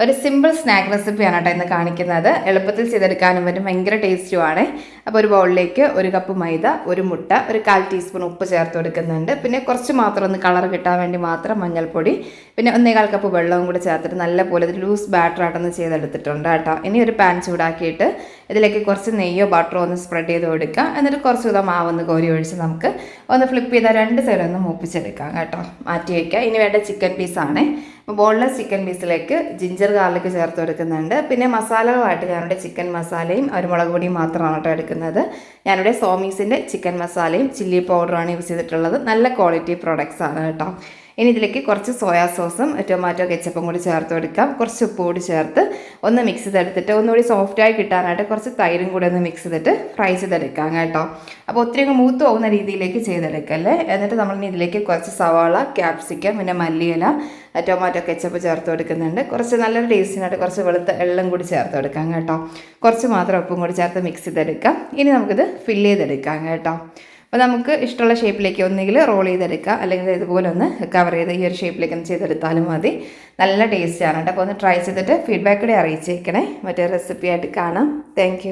ഒരു simple snack റെസിപ്പിയാണ് കേട്ടോ ഇന്ന് കാണിക്കുന്നത്. എളുപ്പത്തിൽ ചെയ്തെടുക്കാനും പറ്റും, ഭയങ്കര ടേസ്റ്റുമാണ്. അപ്പോൾ ഒരു ബൗളിലേക്ക് 1 കപ്പ് മൈദ, 1 മുട്ട, ഒരു 1/4 ടീസ്പൂൺ ഉപ്പ് ചേർത്ത് കൊടുക്കുന്നുണ്ട്. പിന്നെ കുറച്ച് മാത്രം ഒന്ന് കളർ കിട്ടാൻ വേണ്ടി മാത്രം മഞ്ഞൾപ്പൊടി, പിന്നെ 1/4 കപ്പ് വെള്ളവും കൂടി ചേർത്തിട്ട് നല്ലപോലെ ഇത് ലൂസ് ബാറ്റർ ആയിട്ടൊന്ന് ചെയ്തെടുത്തിട്ടുണ്ട് കേട്ടോ. ഇനി ഒരു പാൻ ചൂടാക്കിയിട്ട് ഇതിലേക്ക് കുറച്ച് നെയ്യോ ബട്ടറോ ഒന്ന് സ്പ്രെഡ് ചെയ്ത് കൊടുക്കുക. എന്നിട്ട് കുറച്ച് മാവൊന്ന് കോരി ഒഴിച്ച് നമുക്ക് ഒന്ന് ഫ്ലിപ്പ് ചെയ്താൽ 2 സൈഡ് ഒന്ന് മൂപ്പിച്ചെടുക്കാം കേട്ടോ. മാറ്റി വയ്ക്കുക. ഇനി വേണ്ട ചിക്കൻ പീസാണ്. ബോൺലെസ് ചിക്കൻ പീസിലേക്ക് ജിഞ്ചർ ഗാർലിക് ചേർത്ത് കൊടുക്കുന്നുണ്ട്. പിന്നെ മസാലകളായിട്ട് ഞാനിവിടെ ചിക്കൻ മസാലയും മുളക് പൊടിയും മാത്രമാണ് കേട്ടോ എടുക്കുന്നത്. ഞാനിവിടെ സോമീസിൻ്റെ ചിക്കൻ മസാലയും ചില്ലി പൗഡറുമാണ് യൂസ് ചെയ്തിട്ടുള്ളത്. നല്ല ക്വാളിറ്റി പ്രോഡക്റ്റ്സ് ആണ് കേട്ടോ. ഇനി ഇതിലേക്ക് കുറച്ച് സോയാ സോസും ടൊമാറ്റോ കെച്ചപ്പും കൂടി ചേർത്ത് കൊടുക്കാം. കുറച്ച് ഉപ്പ് കൂടി ചേർത്ത് ഒന്ന് മിക്സ് ചെയ്തെടുത്തിട്ട് ഒന്നുകൂടി സോഫ്റ്റായി കിട്ടാനായിട്ട് കുറച്ച് തൈരും കൂടി ഒന്ന് മിക്സ് ചെയ്തിട്ട് ഫ്രൈ ചെയ്തെടുക്കാം കേട്ടോ. അപ്പോൾ ഒത്തിരി മൂത്ത് പോകുന്ന രീതിയിലേക്ക് ചെയ്തെടുക്കല്ലേ. എന്നിട്ട് നമ്മളിനി ഇതിലേക്ക് കുറച്ച് സവാള, ക്യാപ്സിക്കം, പിന്നെ മല്ലിയില, ടൊമാറ്റോ കെച്ചപ്പ് ചേർത്ത് കൊടുക്കുന്നുണ്ട്. കുറച്ച് നല്ലൊരു ടേസ്റ്റിനായിട്ട് കുറച്ച് വെളുത്ത എള്ളും കൂടി ചേർത്ത് കൊടുക്കാം കേട്ടോ. കുറച്ച് മാത്രം ഉപ്പും കൂടി ചേർത്ത് മിക്സ് ചെയ്തെടുക്കാം. ഇനി നമുക്കിത് ഫില്ല് ചെയ്തെടുക്കാം കേട്ടോ. അപ്പോൾ നമുക്ക് ഇഷ്ടമുള്ള ഷേപ്പിലേക്ക് ഒന്നുകിൽ റോൾ ചെയ്തെടുക്കുക, അല്ലെങ്കിൽ ഇതുപോലെ ഒന്ന് കവർ ചെയ്ത് ഈ ഒരു ഷേപ്പിലേക്ക് ഒന്ന് ചെയ്തെടുത്താലും മതി. നല്ല ടേസ്റ്റാണ് കേട്ടോ. അപ്പോൾ ഒന്ന് ട്രൈ ചെയ്തിട്ട് ഫീഡ്ബാക്ക് കൂടി അറിയിച്ചേക്കണേ. മറ്റേ റെസിപ്പി ആയിട്ട് കാണാം. താങ്ക്